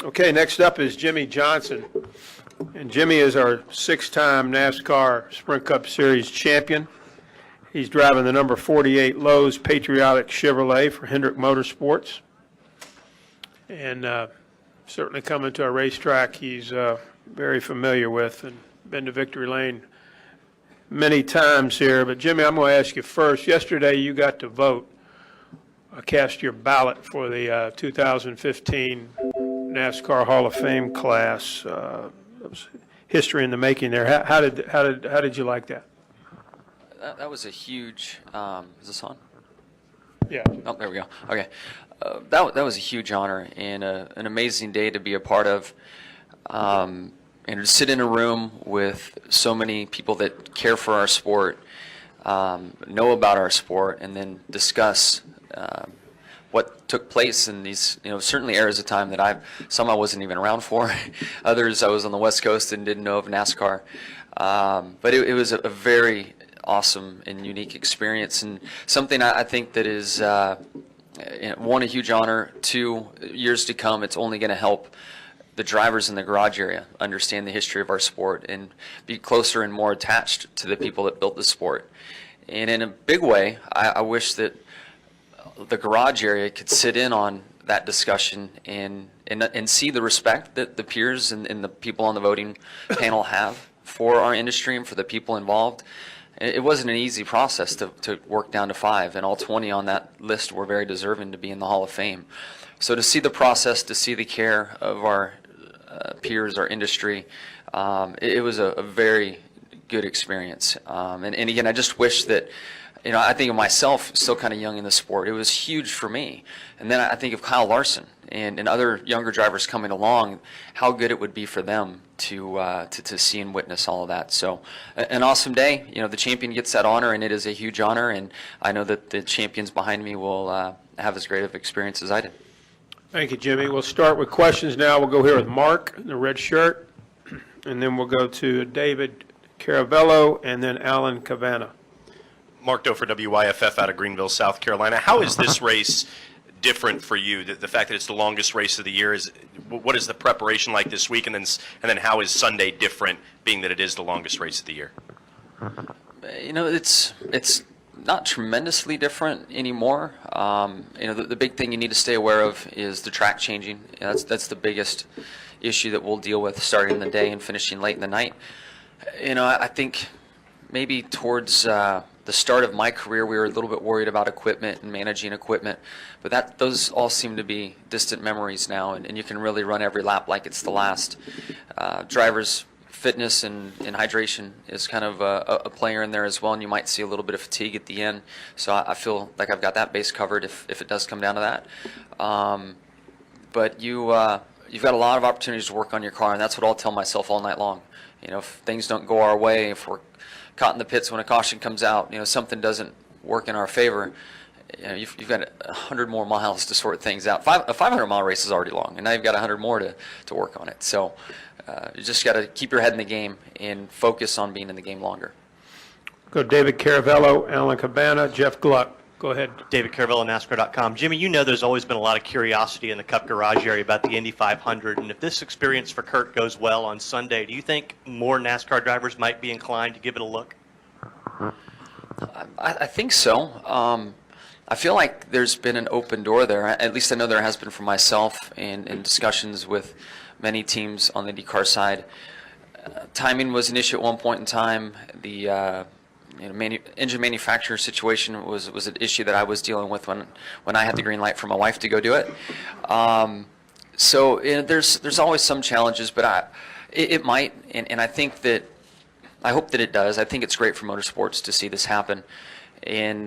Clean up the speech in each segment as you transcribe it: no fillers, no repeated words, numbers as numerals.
Okay, next up is Jimmie Johnson. And Jimmie is our 6-time NASCAR Sprint Cup Series champion. He's driving the number 48 Lowe's Patriotic Chevrolet for Hendrick Motorsports. And certainly coming to a racetrack he's very familiar with and been to Victory Lane many times here. But Jimmie, I'm going to ask you first. Yesterday you got to vote, cast your ballot for the 2015 NASCAR Hall of Fame class. It was history in the making there. How did you like that? That was a huge. Is this on? Yeah. Oh, there we go. Okay, that was a huge honor and an amazing day to be a part of. And to sit in a room with so many people that care for our sport, know about our sport, and then discuss what took place in these, certainly eras of time that some I wasn't even around for. Others I was on the West Coast and didn't know of NASCAR. But it was a very awesome and unique experience, and something I think that is, one, a huge honor, two, years to come, it's only going to help the drivers in the garage area understand the history of our sport and be closer and more attached to the people that built the sport. And in a big way, I wish that the garage area could sit in on that discussion and see the respect that the peers and the people on the voting panel have for our industry and for the people involved. It wasn't an easy process to work down to 5, and all 20 on that list were very deserving to be in the Hall of Fame. So to see the process, to see the care of our peers, our industry, it was a very good experience. And again, I just wish that, I think of myself still kind of young in the sport. It was huge for me. And then I think of Kyle Larson and other younger drivers coming along, how good it would be for them to see and witness all of that. So an awesome day. The champion gets that honor, and it is a huge honor. And I know that the champions behind me will have as great of experience as I did. Thank you, Jimmie. We'll start with questions now. We'll go here with Mark in the red shirt, and then we'll go to David Caravello, and then Alan Cavanna. Mark Doe for WYFF out of Greenville, South Carolina. How is this race different for you? The fact that it's the longest race of the year, what is the preparation like this week, and then how is Sunday different, being that it is the longest race of the year? It's not tremendously different anymore. The big thing you need to stay aware of is the track changing. That's the biggest issue that we'll deal with starting the day and finishing late in the night. I think maybe towards the start of my career, we were a little bit worried about equipment and managing equipment, but those all seem to be distant memories now, and you can really run every lap like it's the last. Drivers' fitness and hydration is kind of a player in there as well, and you might see a little bit of fatigue at the end. So I feel like I've got that base covered if it does come down to that. But you've got a lot of opportunities to work on your car, and that's what I'll tell myself all night long. If things don't go our way, if we're caught in the pits when a caution comes out, something doesn't work in our favor, you've got 100 more miles to sort things out. A 500-mile race is already long, and now you've got 100 more to work on it. So you just got to keep your head in the game and focus on being in the game longer. Go David Caravello, Alan Cabana, Jeff Gluck. Go ahead. David Caravello, NASCAR.com. Jimmie, there's always been a lot of curiosity in the Cup Garage area about the Indy 500, and if this experience for Kurt goes well on Sunday, do you think more NASCAR drivers might be inclined to give it a look? I think so. I feel like there's been an open door there. At least I know there has been for myself and in discussions with many teams on the IndyCar side. Timing was an issue at one point in time. The engine manufacturer situation was an issue that I was dealing with when I had the green light for my wife to go do it. So there's always some challenges, but it might, and I think that I hope that it does. I think it's great for motorsports to see this happen, and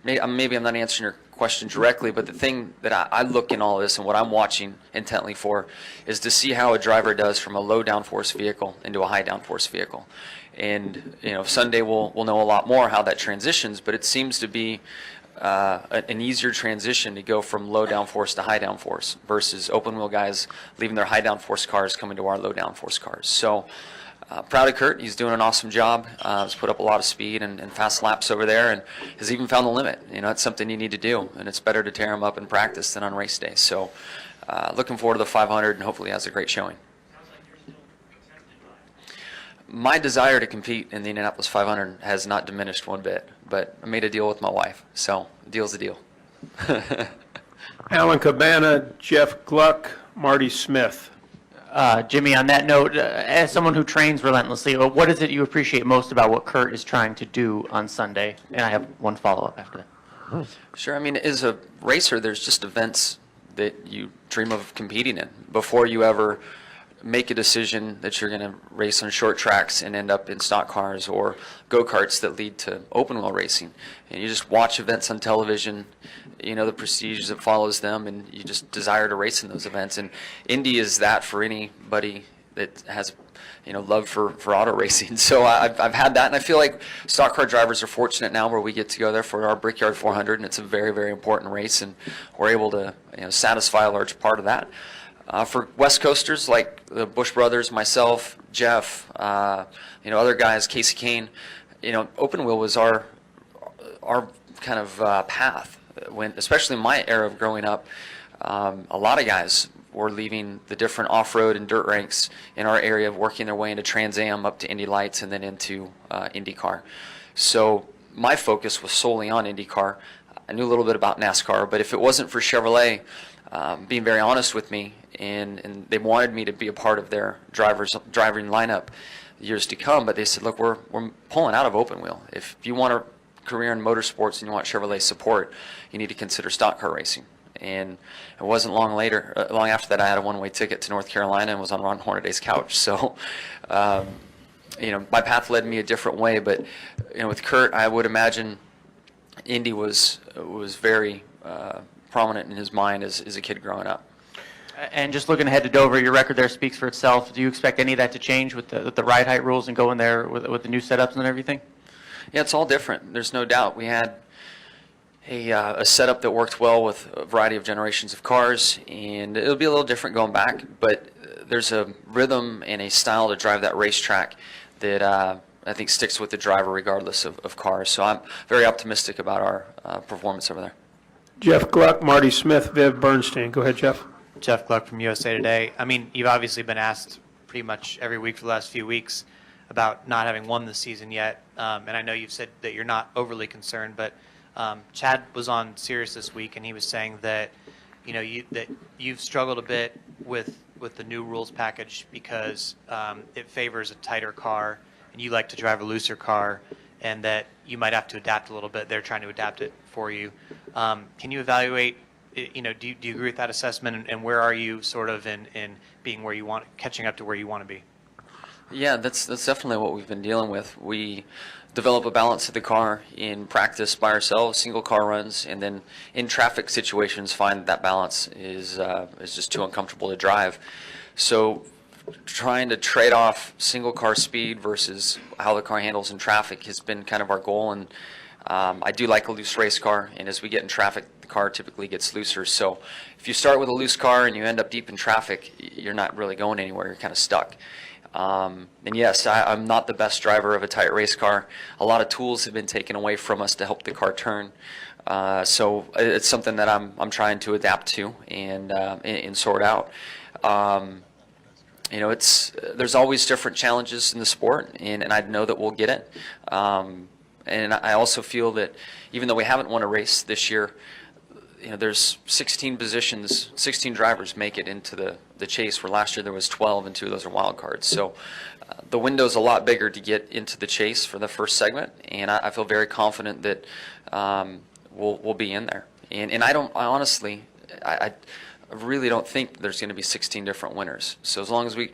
maybe I'm not answering your question directly, but the thing that I look in all of this and what I'm watching intently for is to see how a driver does from a low downforce vehicle into a high downforce vehicle. And Sunday we'll know a lot more how that transitions, but it seems to be an easier transition to go from low downforce to high downforce versus open wheel guys leaving their high downforce cars coming to our low downforce cars. So proud of Kurt. He's doing an awesome job. He's put up a lot of speed and fast laps over there, and has even found the limit. It's something you need to do, and it's better to tear him up in practice than on race day. So looking forward to the 500 and hopefully has a great showing. My desire to compete in the Indianapolis 500 has not diminished one bit, but I made a deal with my wife, so a deal's a deal. Alan Cabana, Jeff Gluck, Marty Smith. Jimmie, on that note, as someone who trains relentlessly, what is it you appreciate most about what Kurt is trying to do on Sunday? And I have one follow-up after that. Sure. I mean, as a racer, there's just events that you dream of competing in before you ever make a decision that you're going to race on short tracks and end up in stock cars or go-karts that lead to open wheel racing. And you just watch events on television, you know, the prestige that follows them, and you just desire to race in those events. And Indy is that for anybody that has, you know, love for auto racing. So I've had that, and I feel like stock car drivers are fortunate now where we get to go there for our Brickyard 400, and it's a very, very important race, and we're able to, you know, satisfy a large part of that. For West Coasters like the Busch brothers, myself, Jeff, you know, other guys, Casey Kane, you know, open wheel was our kind of path. When, especially in my era of growing up, a lot of guys were leaving the different off-road and dirt ranks in our area, working their way into Trans Am up to Indy Lights and then into IndyCar. So my focus was solely on IndyCar. I knew a little bit about NASCAR, but if it wasn't for Chevrolet being very honest with me, and they wanted me to be a part of their driving lineup years to come, but they said, look, we're pulling out of open wheel. If you want a career in motorsports and you want Chevrolet support, you need to consider stock car racing. And it wasn't long after that, I had a one-way ticket to North Carolina and was on Ron Hornaday's couch. So, you know, my path led me a different way. But, you know, with Kurt, I would imagine Indy was very prominent in his mind as a kid growing up. And just looking ahead to Dover, your record there speaks for itself. Do you expect any of that to change with the ride height rules and going there with the new setups and everything? Yeah, it's all different. There's no doubt. We had a setup that worked well with a variety of generations of cars, and it'll be a little different going back, but there's a rhythm and a style to drive that racetrack that I think sticks with the driver regardless of cars. So I'm very optimistic about our performance over there. Jeff Gluck, Marty Smith, Viv Bernstein. Go ahead, Jeff. Jeff Gluck from USA Today. I mean, you've obviously been asked pretty much every week for the last few weeks about not having won this season yet, and I know you've said that you're not overly concerned, but Chad was on Sirius this week, and he was saying that, you know, you've struggled a bit with the new rules package because it favors a tighter car, and you like to drive a looser car, and that you might have to adapt a little bit. They're trying to adapt it for you. Can you evaluate? You know, do you agree with that assessment, and where are you sort of in being where you want, catching up to where you want to be? Yeah, that's definitely what we've been dealing with. We develop a balance of the car in practice by ourselves, single car runs, and then in traffic situations find that balance is just too uncomfortable to drive. So trying to trade off single car speed versus how the car handles in traffic has been kind of our goal, and I do like a loose race car, and as we get in traffic, the car typically gets looser. So if you start with a loose car and you end up deep in traffic, you're not really going anywhere. You're kind of stuck. And yes, I'm not the best driver of a tight race car. A lot of tools have been taken away from us to help the car turn. So it's something that I'm trying to adapt to and sort out. You know, there's always different challenges in the sport, and I know that we'll get it. And I also feel that even though we haven't won a race this year, you know, there's 16 positions, 16 drivers make it into the chase, where last year there was 12 and 2 of those are wild cards. So the window's a lot bigger to get into the chase for the first segment, and I feel very confident that we'll be in there. And I honestly really don't think there's going to be 16 different winners. So as long as we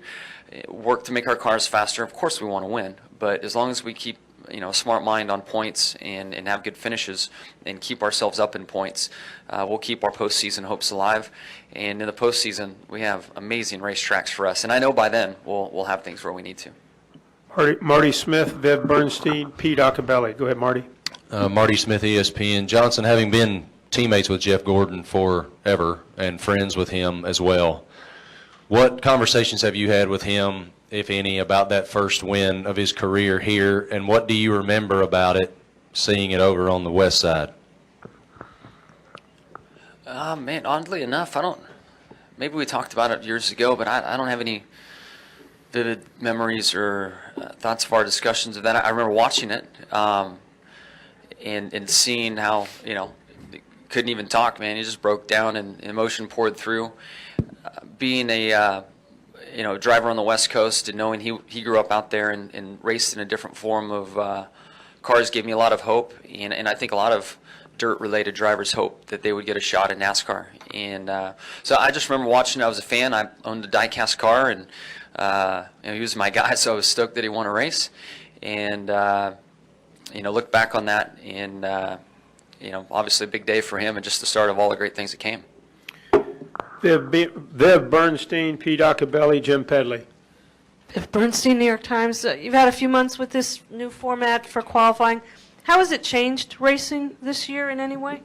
work to make our cars faster, of course we want to win, but as long as we keep, you know, a smart mind on points and have good finishes and keep ourselves up in points, we'll keep our postseason hopes alive. And in the postseason, we have amazing racetracks for us. And I know by then we'll have things where we need to. Marty Smith, Viv Bernstein, Pete Acabelli. Go ahead, Marty. Marty Smith, ESPN. Johnson, having been teammates with Jeff Gordon forever and friends with him as well, what conversations have you had with him, if any, about that first win of his career here, and what do you remember about it, seeing it over on the west side? Man, oddly enough, I don't maybe we talked about it years ago, but I don't have any vivid memories or thoughts of our discussions of that. I remember watching it and seeing how, he couldn't even talk, man. He just broke down and emotion poured through. Being a driver on the West Coast and knowing he grew up out there and raced in a different form of cars gave me a lot of hope, and I think a lot of dirt-related drivers hope that they would get a shot at NASCAR. And so I just remember watching. I was a fan. I owned a die-cast car, and he was my guy, so I was stoked that he won a race. And look back on that, and obviously a big day for him, and just the start of all the great things that came. Viv Bernstein, Pete Acabelli, Jim Pedley. If Bernstein, New York Times, you've had a few months with this new format for qualifying. How has it changed racing this year in any way?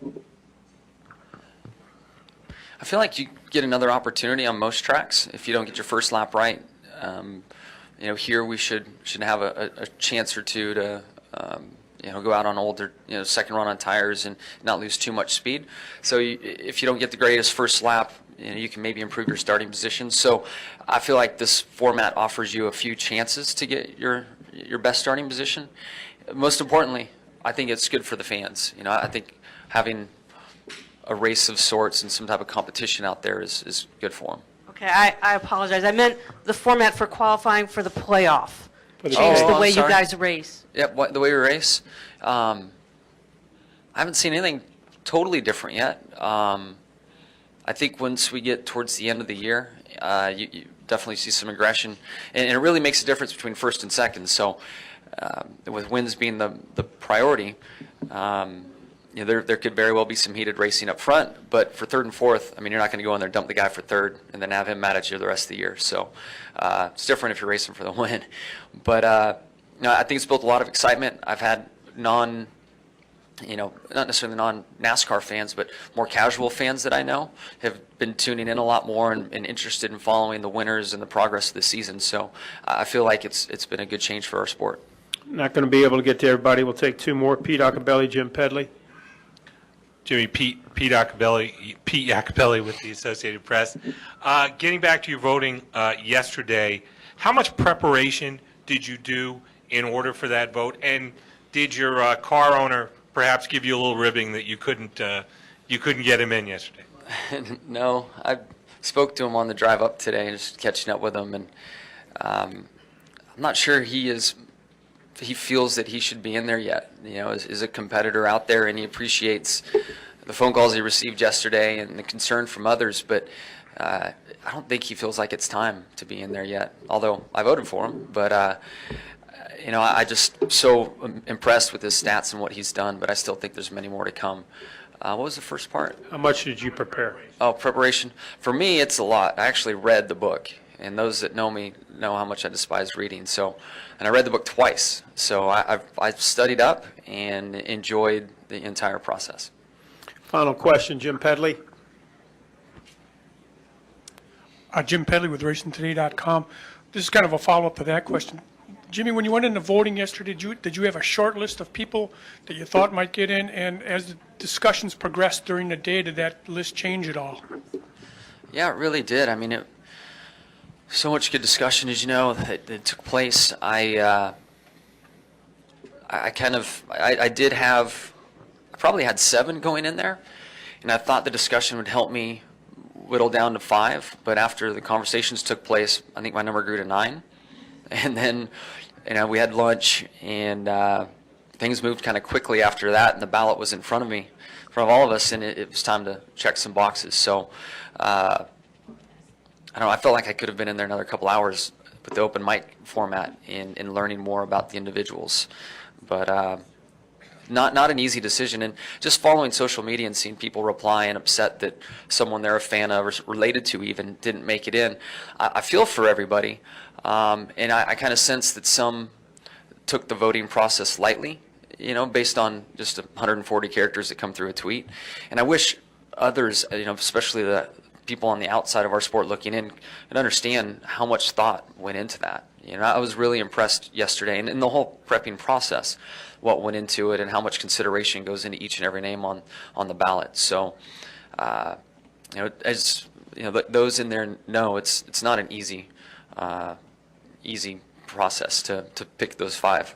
I feel like you get another opportunity on most tracks if you don't get your first lap right. Here we should have a chance or two to go out on older, second run on tires and not lose too much speed. So if you don't get the greatest first lap, you can maybe improve your starting position. So I feel like this format offers you a few chances to get your best starting position. Most importantly, I think it's good for the fans. I think having a race of sorts and some type of competition out there is good for them. Okay, I apologize. I meant the format for qualifying for the playoff. For the Change playoff. the way you Sorry. guys race. Yep, the way we race. I haven't seen anything totally different yet. I think once we get towards the end of the year, you definitely see some aggression, and it really makes a difference between first and second. So with wins being the priority, there could very well be some heated racing up front, but for third and fourth, you're not going to go in there, dump the guy for third, and then have him mad at you the rest of the year. So it's different if you're racing for the win. But I think it's built a lot of excitement. I've had not necessarily non-NASCAR fans, but more casual fans that I know have been tuning in a lot more and interested in following the winners and the progress of the season. So I feel like it's been a good change for our sport. Not going to be able to get to everybody. We'll take two more. Pete Acabelli, Jim Pedley. Jimmy, Pete Acabelli with the Associated Press. Getting back to your voting yesterday, how much preparation did you do in order for that vote? And did your car owner perhaps give you a little ribbing that you couldn't get him in yesterday? No, I spoke to him on the drive up today, just catching up with him, and I'm not sure he feels that he should be in there yet. Is a competitor out there, and he appreciates the phone calls he received yesterday and the concern from others, but I don't think he feels like it's time to be in there yet, although I voted for him. But I just so impressed with his stats and what he's done, but I still think there's many more to come. What was the first part? How much did you prepare? Oh, preparation. For me, it's a lot. I actually read the book, and those that know me know how much I despise reading. And I read the book twice. So I've studied up and enjoyed the entire process. Final question, Jim Pedley. Jim Pedley with RacingToday.com. This is kind of a follow-up to that question. Jimmy, when you went into voting yesterday, did you have a short list of people that you thought might get in? And as the discussions progressed during the day, did that list change at all? Yeah, it really did. So much good discussion, as you know, that took place. I probably had 7 going in there, and I thought the discussion would help me whittle down to 5, but after the conversations took place, I think my number grew to 9. And then, we had lunch, and things moved kind of quickly after that, and the ballot was in front of me, in front of all of us, and it was time to check some boxes. So, I don't know, I felt like I could have been in there another couple hours with the open mic format in learning more about the individuals. But not an easy decision. And just following social media and seeing people reply and upset that someone they're a fan of or related to even didn't make it in, I feel for everybody. And I kind of sense that some took the voting process lightly, based on just 140 characters that come through a tweet. And I wish others, especially the people on the outside of our sport looking in, could understand how much thought went into that. I was really impressed yesterday, and in the whole prepping process, what went into it and how much consideration goes into each and every name on the ballot. So, as those in there know it's not an easy process to pick those 5.